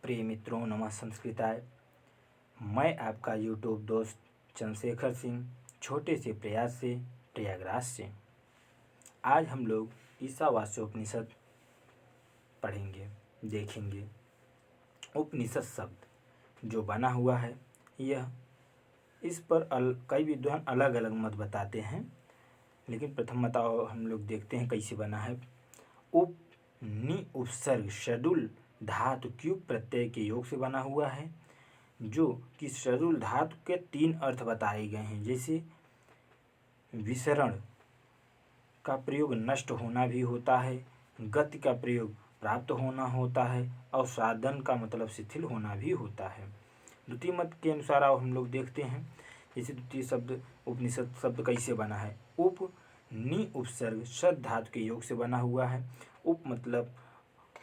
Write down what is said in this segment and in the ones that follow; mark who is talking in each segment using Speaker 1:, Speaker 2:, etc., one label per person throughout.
Speaker 1: प्रिय मित्रों, नमः संस्कृताय। मैं आपका यूट्यूब दोस्त चंद्रशेखर सिंह, छोटे से प्रयास से प्रयागराज से। आज हम लोग ईशावास्योपनिषद पढ़ेंगे, देखेंगे। उपनिषद शब्द जो बना हुआ है, यह इस पर कई विद्वान अलग अलग मत बताते हैं, लेकिन प्रथम बताओ हम लोग देखते हैं कैसे बना है। उप नि उपसर्ग शेड्यूल धातु क्यू प्रत्यय के योग से बना हुआ है, जो कि शेड्यूल धातु के 3 अर्थ बताए गए हैं। जैसे विसरण का प्रयोग नष्ट होना भी होता है, गति का प्रयोग प्राप्त होना होता है, और साधन का मतलब शिथिल होना भी होता है। द्वितीय मत के अनुसार अब हम लोग देखते हैं, जैसे द्वितीय शब्द उपनिषद शब्द कैसे बना है। उप नि उपसर्ग शद धातु के योग से बना हुआ है। उप मतलब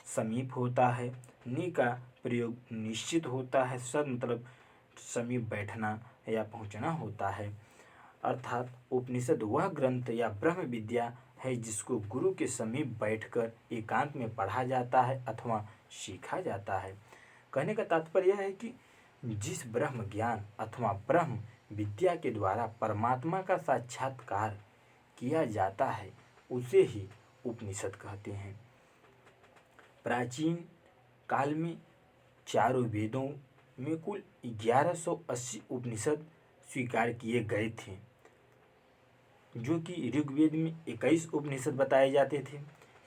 Speaker 1: समीप होता है, नि का प्रयोग निश्चित होता है, सद मतलब समीप बैठना या पहुंचना होता है। अर्थात उपनिषद वह ग्रंथ या ब्रह्म विद्या है जिसको गुरु के समीप बैठकर एकांत में पढ़ा जाता है अथवा सीखा जाता है। कहने का तात्पर्य यह है कि जिस ब्रह्म ज्ञान अथवा ब्रह्म विद्या के द्वारा परमात्मा का साक्षात्कार किया जाता है, उसे ही उपनिषद कहते हैं। प्राचीन काल में चारों वेदों में कुल 1180 उपनिषद स्वीकार किए गए थे, जो कि ऋग्वेद में 21 उपनिषद बताए जाते थे,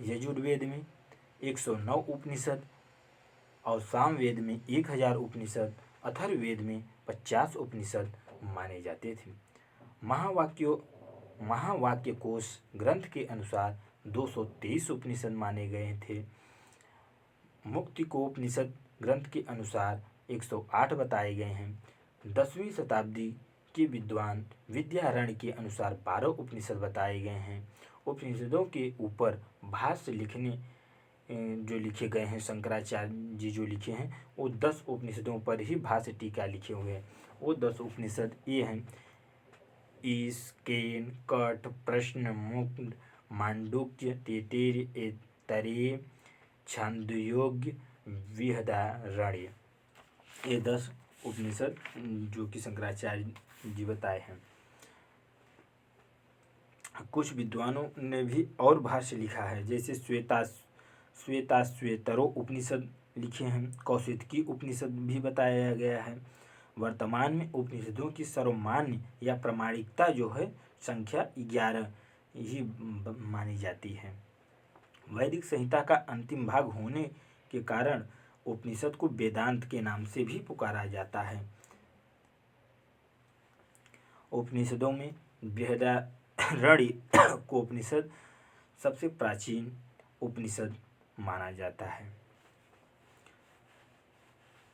Speaker 1: यजुर्वेद में 109 उपनिषद और सामवेद में 1000 उपनिषद, अथर्ववेद में 50 उपनिषद माने जाते थे। महावाक्य कोश ग्रंथ के अनुसार 223 उपनिषद माने गए थे। मुक्तिकोपनिषद ग्रंथ के अनुसार 108 बताए गए हैं। 10वीं शताब्दी के विद्वान विद्यारण्य के अनुसार 12 उपनिषद बताए गए हैं। उपनिषदों के ऊपर भाष्य जो लिखे गए हैं, शंकराचार्य जी जो लिखे हैं, वो 10 उपनिषदों पर ही भाष्य टीका लिखे हुए हैं। वो 10 उपनिषद ये हैं: ईश, केन, कठ, प्रश्न, मुक्त, मांडुक्य, तेतेर, ऐतरेय, छांदोग्य, बृहदारण्यक। ये 10 उपनिषद जो कि शंकराचार्य जी बताए हैं। कुछ विद्वानों ने भी और भाष्य लिखा है, जैसे श्वेताश्वेतरो उपनिषद लिखे हैं। कौशिकी उपनिषद भी बताया गया है। वर्तमान में उपनिषदों की सर्वमान्य या प्रामाणिकता जो है संख्या 11 ही मानी जाती है। वैदिक संहिता का अंतिम भाग होने के कारण उपनिषद को वेदांत के नाम से भी पुकारा जाता है। उपनिषदों में बृहदारण्यक को उपनिषद सबसे प्राचीन उपनिषद माना जाता है।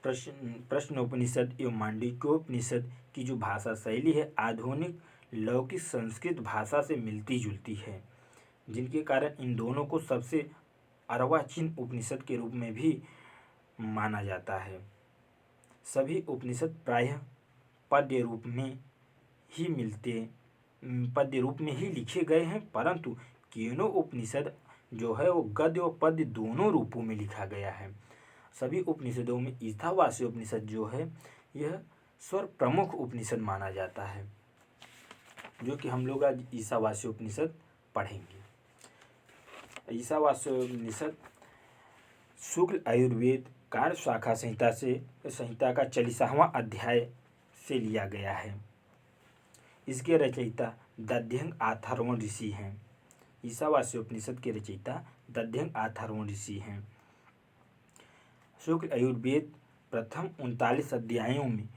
Speaker 1: प्रश्नोपनिषद एवं मांडुक्योपनिषद की जो भाषा शैली है, आधुनिक लौकिक संस्कृत भाषा से मिलती जुलती है, जिनके कारण इन दोनों को सबसे अर्वाचीन उपनिषद के रूप में भी माना जाता है। सभी उपनिषद प्रायः पद्य रूप में ही लिखे गए हैं, परंतु केनो उपनिषद जो है वो गद्य और पद्य दोनों रूपों में लिखा गया है। सभी उपनिषदों में ईशावास्योपनिषद जो है यह स्वर प्रमुख उपनिषद माना जाता है, जो कि हम लोग आज ईशावास्योपनिषद पढ़ेंगे। ईशावास्योपनिषद शुक्ल आयुर्वेद कार्य शाखा संहिता का 40वां अध्याय से लिया गया है। इसके रचयिता दध्यंग अथर्वण ऋषि हैं। ईशावास्योपनिषद के रचयिता दध्यंग अथर्वण ऋषि हैं। शुक्ल आयुर्वेद प्रथम 39 अध्यायों में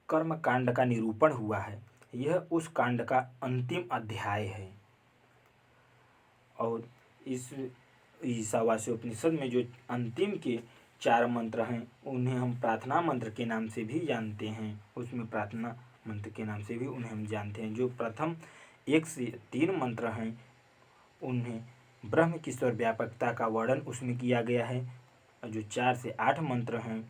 Speaker 1: कर्म कांड का निरूपण हुआ है। यह उस कांड का अंतिम अध्याय है। और इस ईशावास्योपनिषद में जो अंतिम के 4 मंत्र हैं, उन्हें हम प्रार्थना मंत्र के नाम से भी जानते हैं। उसमें प्रार्थना मंत्र के नाम से भी उन्हें हम जानते हैं। जो प्रथम 1 से 3 मंत्र हैं, उन्हें ब्रह्म की सर्वव्यापकता का वर्णन उसमें किया गया है। और जो 4 से 8 मंत्र हैं,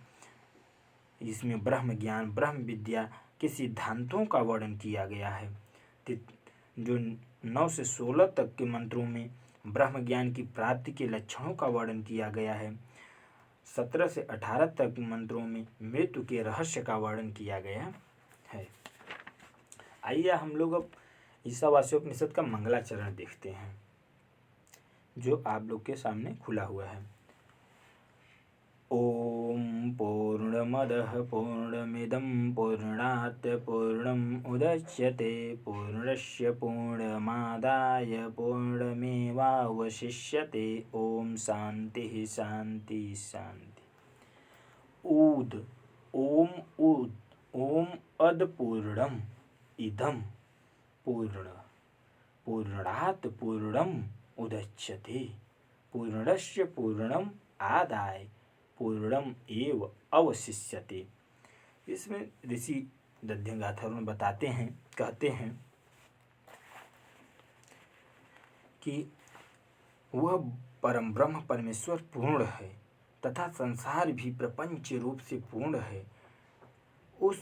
Speaker 1: इसमें ब्रह्म ज्ञान, ब्रह्म विद्या के सिद्धांतों का वर्णन किया गया है। जो 9 से 16 तक के मंत्रों में ब्रह्म ज्ञान की प्राप्ति के लक्षणों का वर्णन किया गया है। 17 से 18 तक मंत्रों में मृत्यु के रहस्य का वर्णन किया गया है। आइए हम लोग अब ईशावास्योपनिषद का मंगलाचरण देखते हैं, जो आप लोग के सामने खुला हुआ है। ओम पूर्णमदः पूर्णमिदं पूर्णात् पूर्णमुदच्यते पूर्णस्य पूर्णमादाय पूर्णमेवावशिष्यते। ओम शांति शांति शांति। ऊद ओम ऊद ओम अद पूर्णम इदं पूर्ण पूर्णात् पूर्णम उदच्यते पूर्णस्य पूर्णम आदाय पूर्णम एव अवशिष्यते। इसमें ऋषि दध्यंगाथर्वण बताते हैं, कहते हैं कि वह परम ब्रह्म परमेश्वर पूर्ण है तथा संसार भी प्रपंच रूप से पूर्ण है। उस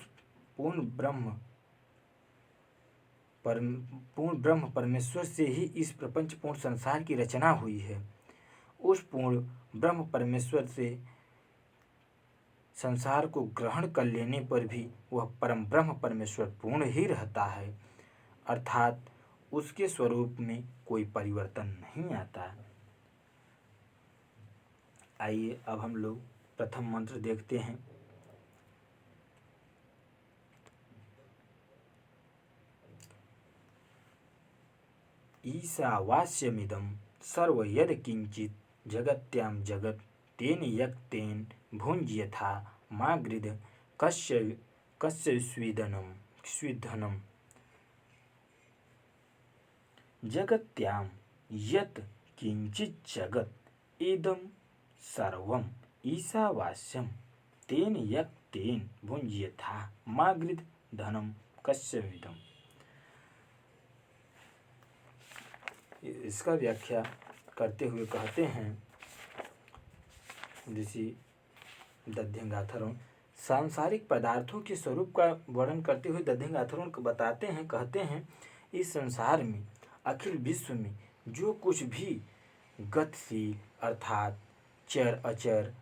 Speaker 1: पूर्ण ब्रह्म परमेश्वर से ही इस प्रपंच पूर्ण संसार की रचना हुई है। उस पूर्ण ब्रह्म परमेश्वर से संसार को ग्रहण कर लेने पर भी वह परम ब्रह्म परमेश्वर पूर्ण ही रहता है, अर्थात उसके स्वरूप में कोई परिवर्तन नहीं आता। आइए अब हम लोग प्रथम मंत्र देखते हैं। ईशावास्यमिदं सर्व यद किंचित जगत्यां जगत तेन यक्तेन भुंज्यथा मागृध कस्य स्विधनम। जगत्यां यत् किंचित जगत इदं सर्वं ईशावास्यं तेन यक्तेन भुंज्यथा मागृध धनम कस्यविदम्। इसका व्याख्या करते हुए कहते हैं ऋषि दध्यंगाथर्वण, सांसारिक पदार्थों के स्वरूप का वर्णन करते हुए दध्यंगाथर्वण को बताते हैं, कहते हैं इस संसार में अखिल विश्व में जो कुछ भी गतिशील अर्थात चर अचर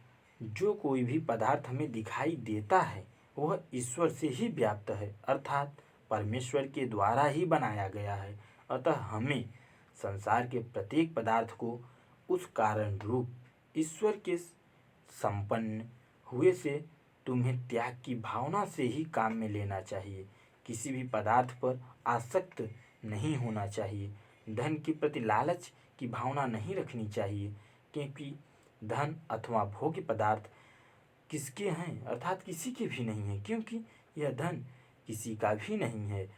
Speaker 1: जो कोई भी पदार्थ हमें दिखाई देता है वह ईश्वर से ही व्याप्त है, अर्थात परमेश्वर के द्वारा ही बनाया गया है। अतः हमें संसार के प्रत्येक पदार्थ को उस कारण रूप ईश्वर के संपन्न हुए से तुम्हें त्याग की भावना से ही काम में लेना चाहिए। किसी भी पदार्थ पर आसक्त नहीं होना चाहिए। धन के प्रति लालच की भावना नहीं रखनी चाहिए, क्योंकि धन अथवा भोग्य पदार्थ किसके हैं, अर्थात किसी के भी नहीं है, क्योंकि यह धन किसी का भी नहीं है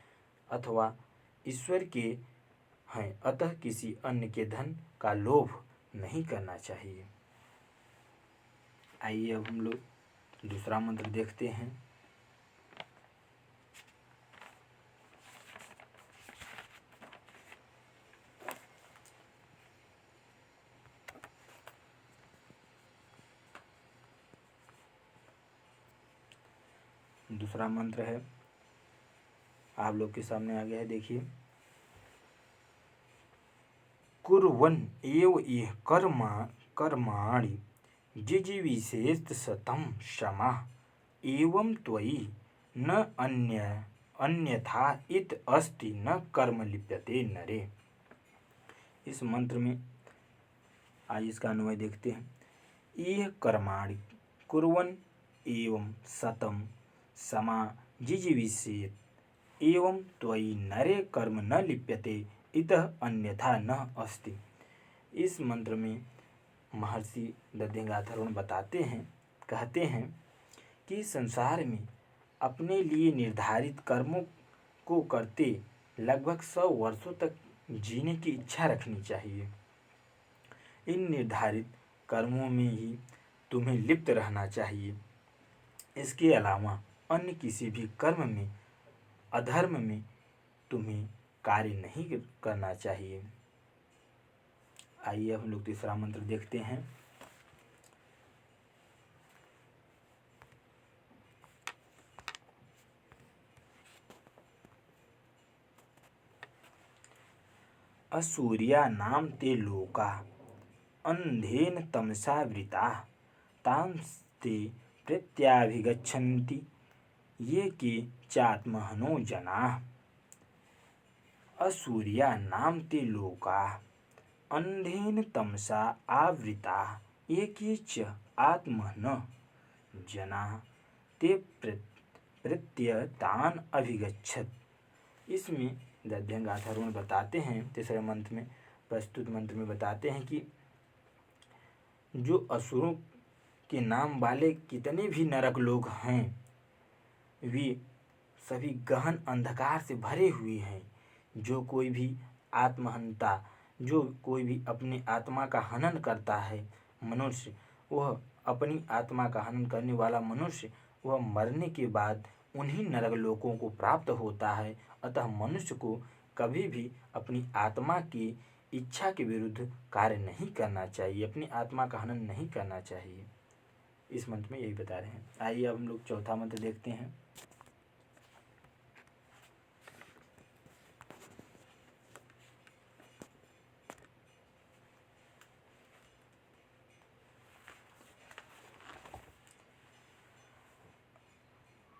Speaker 1: अथवा ईश्वर के हैं। अतः किसी अन्य के धन का लोभ नहीं करना चाहिए। आइए अब हम लोग दूसरा मंत्र देखते हैं। दूसरा मंत्र है, आप लोग के सामने आ गया है, देखिए। कुर्वन् एव इह कर्माणि जिजीविषेत सतं क्षमा एवं त्वयि न अन्यथा इत अस्ति न कर्म लिप्यते नरे। इस मंत्र में आज इसका अन्वय देखते हैं। इह कर्माणि कुर्वन् एवं सतं क्षमा जिजीविषेत एवं त्वयि नरे कर्म न लिप्यते इतः अन्यथा न अस्ति। इस मंत्र में महर्षि दध्यंगाथर्वण बताते हैं, कहते हैं कि संसार में अपने लिए निर्धारित कर्मों को करते लगभग 100 वर्षों तक जीने की इच्छा रखनी चाहिए। इन निर्धारित कर्मों में ही तुम्हें लिप्त रहना चाहिए। इसके अलावा अन्य किसी भी कर्म में, अधर्म में तुम्हें कार्य नहीं करना चाहिए। आइए हम लोग तीसरा मंत्र देखते हैं। असूर्या नाम ते लोका अंधेन तमसा वृता तांस्ते प्रत्याभिगच्छन्ति ये के चात्महनो जनाः असूर्या नाम ते लोकाः अंधेन तमसा आवृताः ये के च आत्मनः जनाः ते प्रत्यतान् अभिगच्छत्। इसमें दध्यंगाथर्वण बताते हैं, तीसरे मंत्र में प्रस्तुत मंत्र में बताते हैं कि जो असुरों के नाम वाले कितने भी नरक लोग हैं वे सभी गहन अंधकार से भरे हुए हैं। जो कोई भी आत्महंता, जो कोई भी अपनी आत्मा का हनन करता है मनुष्य, वह अपनी आत्मा का हनन करने वाला मनुष्य वह मरने के बाद उन्हीं नरक लोकों को प्राप्त होता है। अतः मनुष्य को कभी भी अपनी आत्मा की इच्छा के विरुद्ध कार्य नहीं करना चाहिए, अपनी आत्मा का हनन नहीं करना चाहिए। इस मंत्र में यही बता रहे हैं। आइए अब हम लोग चौथा मंत्र देखते हैं।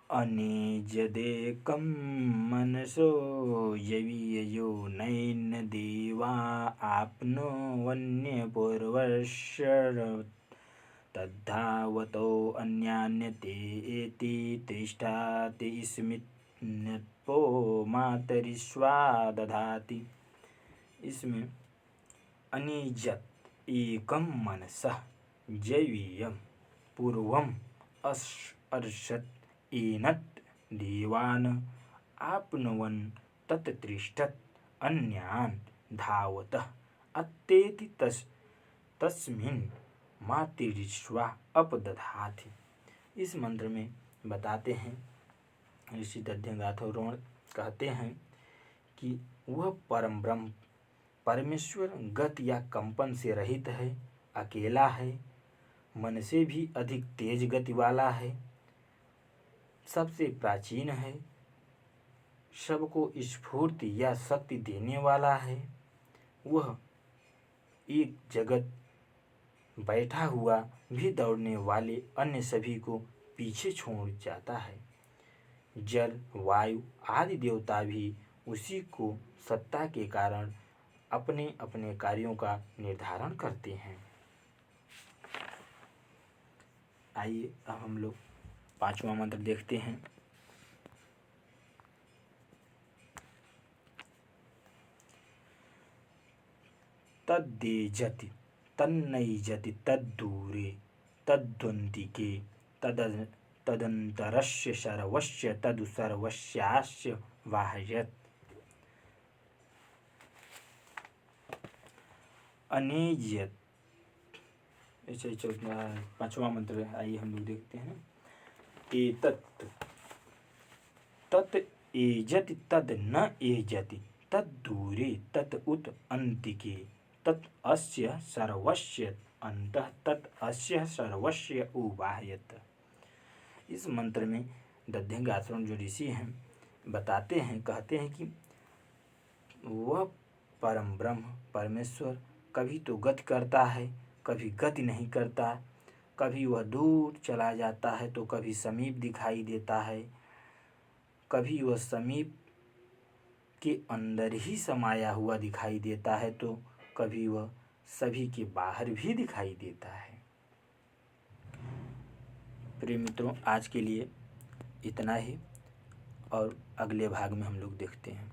Speaker 1: अनेजदेकं मनसो यवीयो नैन देवा आप्नुवन्यपूर्वस्य तद्धावतो अन्यान्यते एति तिष्ठाति स्मिन्नपो मातरिश्वा दधाति। इसमें अनिजत एकम मनसः जैवीयम पूर्वम अर्षत एनत् देवान् आप्नुवन् तत्तिष्ठत् अन्यान् धावतः अत्तेति तस्मिन् मातरिश्वा अपदधाति। इस मंत्र में बताते हैं, ऋषि दध्यंगाथर्वण कहते हैं कि वह परम ब्रह्म परमेश्वर गति या कंपन से रहित है, अकेला है, मन से भी अधिक तेज गति वाला है, सबसे प्राचीन है, सबको स्फूर्ति या शक्ति देने वाला है। वह एक जगत बैठा हुआ भी दौड़ने वाले अन्य सभी को पीछे छोड़ जाता है। जल, वायु आदि देवता भी उसी को सत्ता के कारण अपने अपने कार्यों का निर्धारण करते हैं। आइए अब हम लोग पांचवा मंत्र देखते हैं। तद्देजति तन्नैजति तद्दूरे तद्द्वंद्विके तदन्तरस्य सर्वस्य तदु सर्वस्यास्य वाह्यत्। अनेजत, ऐसे पांचवा मंत्र आइए हम लोग देखते हैं। एतत् तत् एजति तद न एजति तद्दूरे तत् उत अन्तिके तत् अस्य सर्वस्य अन्तः तत् अस्य सर्वस्य उवाह्यत्। इस मंत्र में दध्यंगाथर्वण जो ऋषि हैं बताते हैं, कहते हैं कि वह परम ब्रह्म परमेश्वर कभी तो गति करता है, कभी गति नहीं करता, कभी वह दूर चला जाता है तो कभी समीप दिखाई देता है, कभी वह समीप के अंदर ही समाया हुआ दिखाई देता है तो कभी वह सभी के बाहर भी दिखाई देता है। प्रिय मित्रों, आज के लिए इतना ही और अगले भाग में हम लोग देखते हैं।